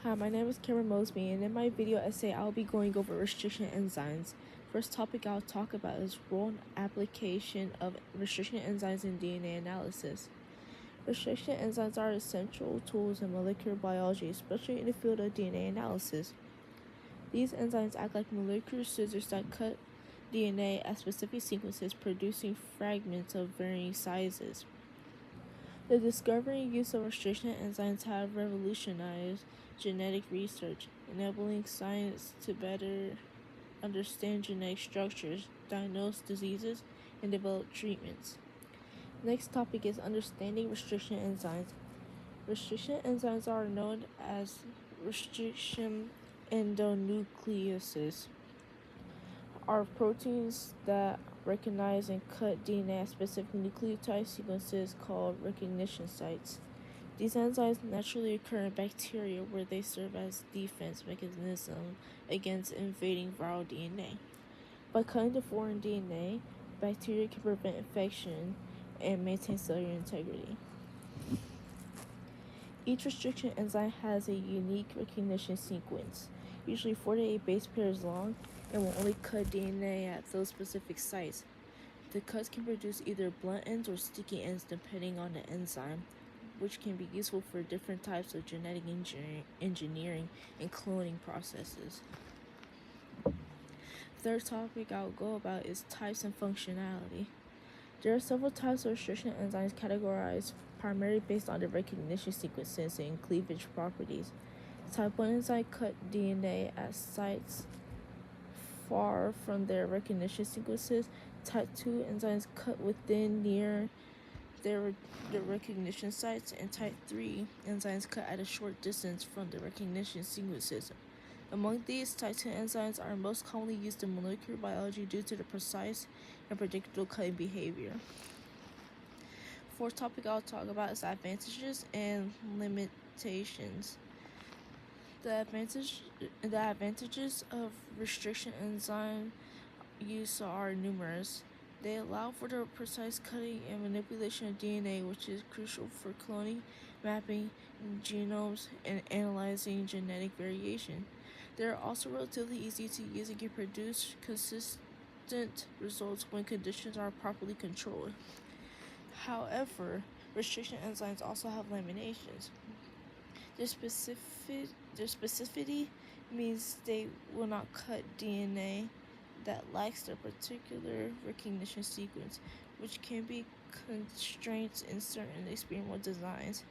Hi, my name is Cameron Mosby, and in my video essay, I'll be going over restriction enzymes. First topic I'll talk about is role and application of restriction enzymes in DNA analysis. Restriction enzymes are essential tools in molecular biology, especially in the field of DNA analysis. These enzymes act like molecular scissors that cut DNA at specific sequences, producing fragments of varying sizes. The discovery and use of restriction enzymes have revolutionized genetic research, enabling science to better understand genetic structures, diagnose diseases, and develop treatments. Next topic is understanding restriction enzymes. Restriction enzymes are known as restriction endonucleases, are proteins that recognize and cut DNA at specific nucleotide sequences called recognition sites. These enzymes naturally occur in bacteria where they serve as defense mechanism against invading viral DNA. By cutting the foreign DNA, bacteria can prevent infection and maintain cellular integrity. Each restriction enzyme has a unique recognition sequence, usually 4 to 8 base pairs long, and will only cut DNA at those specific sites. The cuts can produce either blunt ends or sticky ends depending on the enzyme, which can be useful for different types of genetic engineering and cloning processes. Third topic I'll go about is types and functionality. There are several types of restriction enzymes categorized primarily based on their recognition sequences and cleavage properties. Type 1 enzymes cut DNA at sites far from their recognition sequences. Type 2 enzymes cut within near their recognition sites, and type 3 enzymes cut at a short distance from the recognition sequences. Among these, type 2 enzymes are most commonly used in molecular biology due to the precise and predictable cutting behavior. Fourth topic I'll talk about is advantages and limitations. The advantages of restriction enzyme use are numerous. They allow for the precise cutting and manipulation of DNA, which is crucial for cloning, mapping genomes, and analyzing genetic variation. They are also relatively easy to use and can produce consistent results when conditions are properly controlled. However, restriction enzymes also have limitations. Their specificity means they will not cut DNA that lacks their particular recognition sequence, which can be constraints in certain experimental designs.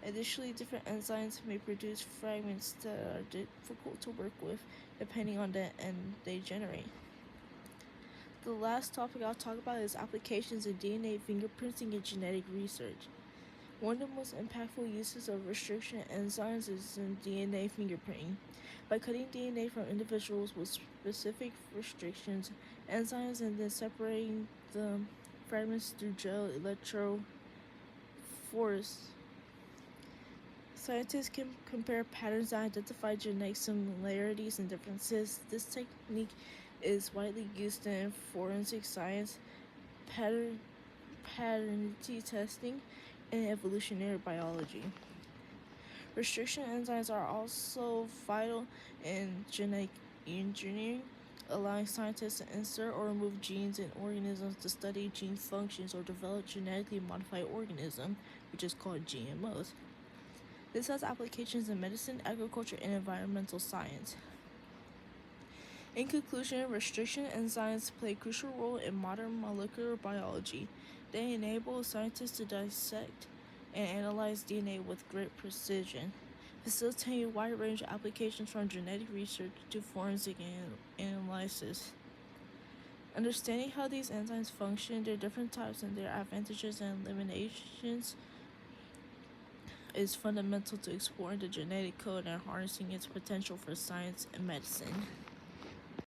Additionally, different enzymes may produce fragments that are difficult to work with depending on the end they generate. The last topic I'll talk about is applications in DNA fingerprinting and genetic research. One of the most impactful uses of restriction enzymes is in DNA fingerprinting. By cutting DNA from individuals with specific restrictions, enzymes, and then separating the fragments through gel electrophoresis, scientists can compare patterns and identify genetic similarities and differences. This technique is widely used in forensic science, paternity testing, and evolutionary biology. Restriction enzymes are also vital in genetic engineering, allowing scientists to insert or remove genes in organisms to study gene functions or develop genetically modified organisms, which is called GMOs. This has applications in medicine, agriculture, and environmental science. In conclusion, restriction enzymes play a crucial role in modern molecular biology. They enable scientists to dissect and analyze DNA with great precision, facilitating a wide range of applications from genetic research to forensic analysis. Understanding how these enzymes function, their different types, and their advantages and limitations is fundamental to exploring the genetic code and harnessing its potential for science and medicine.